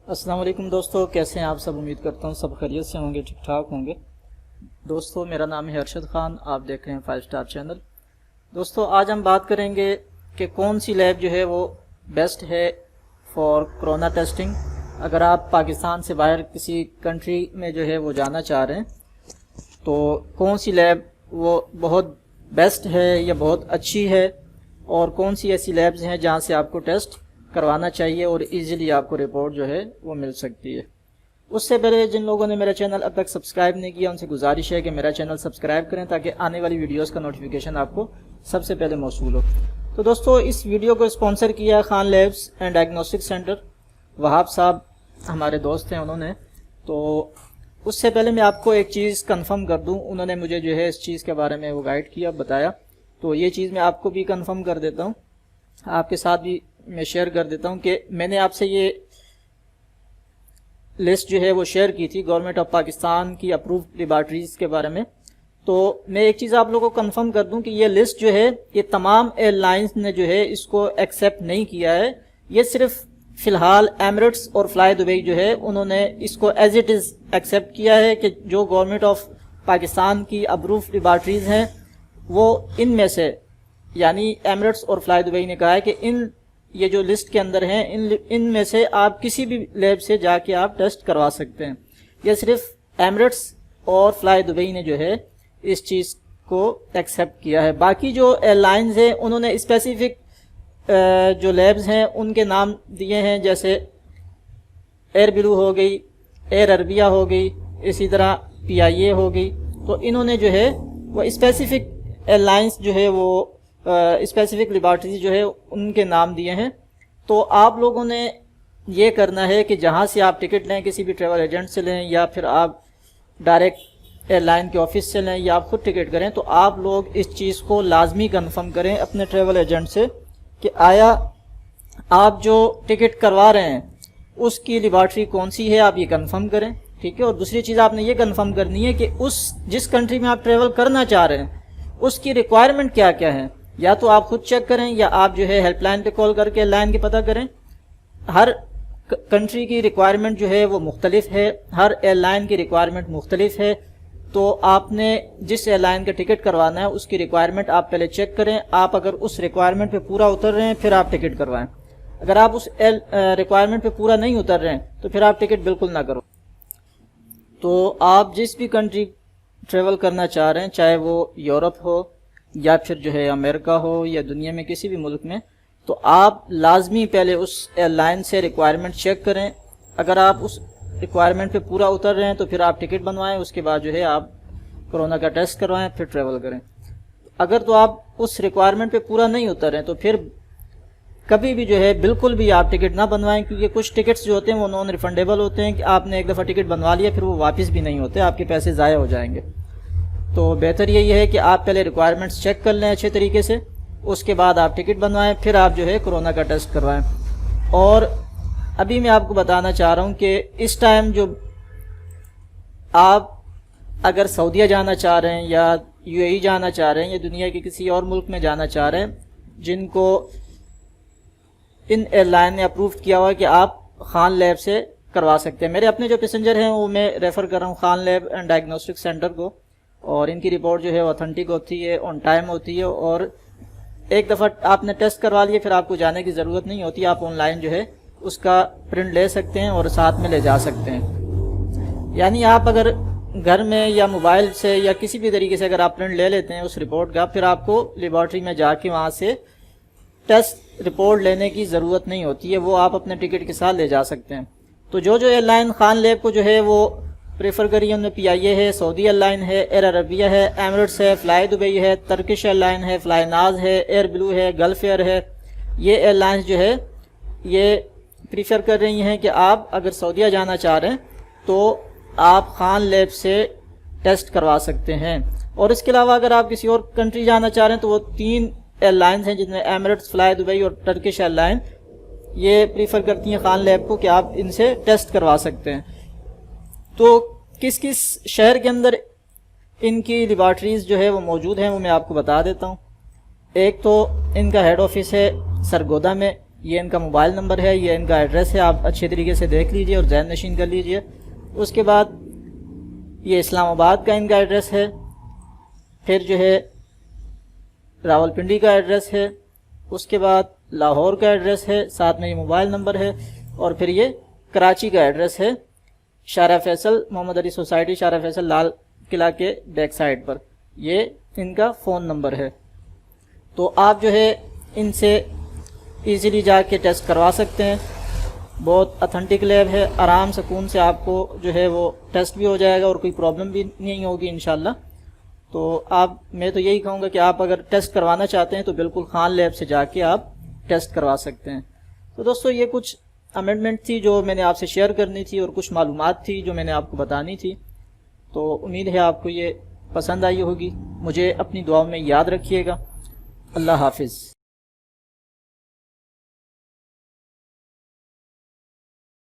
السلام علیکم دوستو، کیسے ہیں آپ سب؟ امید کرتا ہوں سب خیریت سے ہوں گے، ٹھیک ٹھاک ہوں گے۔ دوستو میرا نام ہے ارشد خان، آپ دیکھ رہے ہیں 5 اسٹار چینل۔ دوستو آج ہم بات کریں گے کہ کون سی لیب جو ہے وہ بیسٹ ہے فار کرونا ٹیسٹنگ۔ اگر آپ پاکستان سے باہر کسی کنٹری میں جو ہے وہ جانا چاہ رہے ہیں تو کون سی لیب وہ بہت بیسٹ ہے یا بہت اچھی ہے، اور کون سی ایسی لیبز ہیں جہاں سے آپ کو ٹیسٹ کروانا چاہیے اور ایزیلی آپ کو رپورٹ جو ہے وہ مل سکتی ہے۔ اس سے پہلے جن لوگوں نے میرا چینل اب تک سبسکرائب نہیں کیا ان سے گزارش ہے کہ میرا چینل سبسکرائب کریں تاکہ آنے والی ویڈیوز کا نوٹیفیکیشن آپ کو سب سے پہلے موصول ہو۔ تو دوستو اس ویڈیو کو اسپانسر کیا Khan labs and diagnostic centre, Wahab sahab ہمارے دوست ہیں انہوں نے۔ تو اس سے پہلے میں آپ کو ایک چیز کنفرم کر دوں، انہوں نے مجھے جو ہے اس چیز کے بارے میں وہ گائیڈ کیا، بتایا، تو یہ چیز میں آپ کو بھی کنفرم کر دیتا ہوں، آپ کے ساتھ بھی میں شیئر کر دیتا ہوں کہ میں نے آپ سے یہ لسٹ جو ہے وہ شیئر کی تھی گورنمنٹ آف پاکستان کی اپرووڈ لیبارٹریز کے بارے میں۔ تو میں ایک چیز آپ لوگوں کو کنفرم کر دوں کہ یہ لسٹ جو ہے یہ تمام ایئر لائنز نے جو ہے اس کو ایکسیپٹ نہیں کیا ہے، یہ صرف فی الحال ایمریٹس اور فلائی دبئی جو ہے انہوں نے اس کو ایز اٹ از ایکسیپٹ کیا ہے کہ جو گورنمنٹ آف پاکستان کی اپرووڈ لیبارٹریز ہیں وہ ان میں سے، یعنی ایمریٹس اور فلائی دبئی نے کہا ہے کہ یہ جو لسٹ کے اندر ہیں ان میں سے آپ کسی بھی لیب سے جا کے آپ ٹیسٹ کروا سکتے ہیں۔ یہ صرف ایمریٹس اور فلائی دبئی نے جو ہے اس چیز کو ایکسیپٹ کیا ہے۔ باقی جو ایئر لائنز ہیں انہوں نے اسپیسیفک جو لیبز ہیں ان کے نام دیے ہیں، جیسے ایئر بلو ہو گئی، ایئر عربیہ ہو گئی، اسی طرح PIA ہو گئی۔ تو انہوں نے جو ہے وہ اسپیسیفک ایئر لائنز جو ہے وہ اسپیسیفک لیبارٹریز جو ہے ان کے نام دیے ہیں۔ تو آپ لوگوں نے یہ کرنا ہے کہ جہاں سے آپ ٹکٹ لیں، کسی بھی ٹریول ایجنٹ سے لیں یا پھر آپ ڈائریکٹ ایئر لائن کے آفس سے لیں یا آپ خود ٹکٹ کریں، تو آپ لوگ اس چیز کو لازمی کنفرم کریں اپنے ٹریول ایجنٹ سے کہ آیا آپ جو ٹکٹ کروا رہے ہیں اس کی لیبارٹری کون سی ہے، آپ یہ کنفرم کریں، ٹھیک ہے۔ اور دوسری چیز آپ نے یہ کنفرم کرنی ہے کہ جس کنٹری میں آپ ٹریول کرنا چاہ رہے ہیں اس کی ریکوائرمنٹ کیا کیا ہے، یا تو آپ خود چیک کریں یا آپ جو ہے ہیلپ لائن پہ کال کر کے لائن کے پتہ کریں۔ ہر کنٹری کی ریکوائرمنٹ جو ہے وہ مختلف ہے، ہر ایئر لائن کی ریکوائرمنٹ مختلف ہے۔ تو آپ نے جس ایئر لائن کا ٹکٹ کروانا ہے اس کی ریکوائرمنٹ آپ پہلے چیک کریں، آپ اگر اس ریکوائرمنٹ پہ پورا اتر رہے ہیں پھر آپ ٹکٹ کروائیں، اگر آپ اس ریکوائرمنٹ پہ پورا نہیں اتر رہے ہیں تو پھر آپ ٹکٹ بالکل نہ کرو۔ تو آپ جس بھی کنٹری ٹریول کرنا چاہ رہے ہیں، چاہے وہ یورپ ہو یا پھر جو ہے امریکہ ہو یا دنیا میں کسی بھی ملک میں، تو آپ لازمی پہلے اس ایئر لائن سے ریکوائرمنٹ چیک کریں۔ اگر آپ اس ریکوائرمنٹ پہ پورا اتر رہے ہیں تو پھر آپ ٹکٹ بنوائیں، اس کے بعد جو ہے آپ کرونا کا ٹیسٹ کروائیں، پھر ٹریول کریں۔ اگر تو آپ اس ریکوائرمنٹ پہ پورا نہیں اتر رہے ہیں تو پھر کبھی بھی جو ہے بالکل بھی آپ ٹکٹ نہ بنوائیں، کیونکہ کچھ ٹکٹس جو ہوتے ہیں وہ نان ریفنڈیبل ہوتے ہیں کہ آپ نے ایک دفعہ ٹکٹ بنوا لیا پھر وہ واپس بھی نہیں ہوتے، آپ کے پیسے ضائع ہو جائیں گے۔ تو بہتر یہی ہے کہ آپ پہلے ریکوائرمنٹس چیک کر لیں اچھے طریقے سے، اس کے بعد آپ ٹکٹ بنوائیں، پھر آپ جو ہے کرونا کا ٹیسٹ کروائیں۔ اور ابھی میں آپ کو بتانا چاہ رہا ہوں کہ اس ٹائم جو آپ اگر سعودیہ جانا چاہ رہے ہیں یا UAE جانا چاہ رہے ہیں یا دنیا کے کسی اور ملک میں جانا چاہ رہے ہیں جن کو ان ایئر لائن نے اپروو کیا ہوا ہے کہ آپ خان لیب سے کروا سکتے ہیں۔ میرے اپنے جو پیسنجر ہیں وہ میں ریفر کر رہا ہوں Khan lab and diagnostic centre کو، اور ان کی رپورٹ جو ہے اوتھینٹک ہوتی ہے، آن ٹائم ہوتی ہے، اور ایک دفعہ آپ نے ٹیسٹ کروا لیے پھر آپ کو جانے کی ضرورت نہیں ہوتی، آپ آن لائن جو ہے اس کا پرنٹ لے سکتے ہیں اور ساتھ میں لے جا سکتے ہیں۔ یعنی آپ اگر گھر میں یا موبائل سے یا کسی بھی طریقے سے اگر آپ پرنٹ لے لیتے ہیں اس رپورٹ کا، پھر آپ کو لیبارٹری میں جا کے وہاں سے ٹیسٹ رپورٹ لینے کی ضرورت نہیں ہوتی ہے، وہ آپ اپنے ٹکٹ کے ساتھ لے جا سکتے ہیں۔ تو جو ایئر لائن خان لیب کو جو ہے وہ پریفر کریے، ان میں PIA ہے، سعودی ایئر لائن ہے، ایئر عربیہ ہے، ایمریٹس ہے، فلائی دبئی ہے، ترکش ایئر لائن ہے، فلائی ناز ہے، ایئر بلو ہے، گلف ایئر ہے، یہ ایئر لائنز جو ہے یہ پریفر کر رہی ہیں کہ آپ اگر سعودیہ جانا چاہ رہے ہیں تو آپ خان لیب سے ٹیسٹ کروا سکتے ہیں۔ اور اس کے علاوہ اگر آپ کسی اور کنٹری جانا چاہ رہے ہیں تو وہ 3 ایئر لائنز ہیں جن میں ایمریٹس، فلائی دبئی اور ٹرکش ایئر لائن، یہ پریفر کرتی ہیں خان لیب کو کہ آپ ان سے ٹیسٹ کروا سکتے ہیں۔ تو کس کس شہر کے اندر ان کی لیبارٹریز جو ہے وہ موجود ہیں وہ میں آپ کو بتا دیتا ہوں۔ ایک تو ان کا ہیڈ آفس ہے سرگودا میں، یہ ان کا موبائل نمبر ہے، یہ ان کا ایڈریس ہے، آپ اچھے طریقے سے دیکھ لیجئے اور ذہن نشین کر لیجئے۔ اس کے بعد یہ اسلام آباد کا ان کا ایڈریس ہے، پھر جو ہے راولپنڈی کا ایڈریس ہے، اس کے بعد لاہور کا ایڈریس ہے، ساتھ میں یہ موبائل نمبر ہے، اور پھر یہ کراچی کا ایڈریس ہے، شارع فیصل محمد علی سوسائٹی، شارع فیصل لال قلعہ کے بیک سائڈ پر، یہ ان کا فون نمبر ہے۔ تو آپ جو ہے ان سے ایزیلی جا کے ٹیسٹ کروا سکتے ہیں، بہت اتھینٹک لیب ہے، آرام سکون سے آپ کو جو ہے وہ ٹیسٹ بھی ہو جائے گا اور کوئی پرابلم بھی نہیں ہوگی انشاءاللہ۔ تو میں تو یہی کہوں گا کہ آپ اگر ٹیسٹ کروانا چاہتے ہیں تو بالکل خان لیب سے جا کے آپ ٹیسٹ کروا سکتے ہیں۔ تو دوستو یہ کچھ امینڈمنٹ تھی جو میں نے آپ سے شیئر کرنی تھی، اور کچھ معلومات تھی جو میں نے آپ کو بتانی تھی۔ تو امید ہے آپ کو یہ پسند آئی ہوگی۔ مجھے اپنی دعاؤں میں یاد رکھیے گا۔ اللہ حافظ۔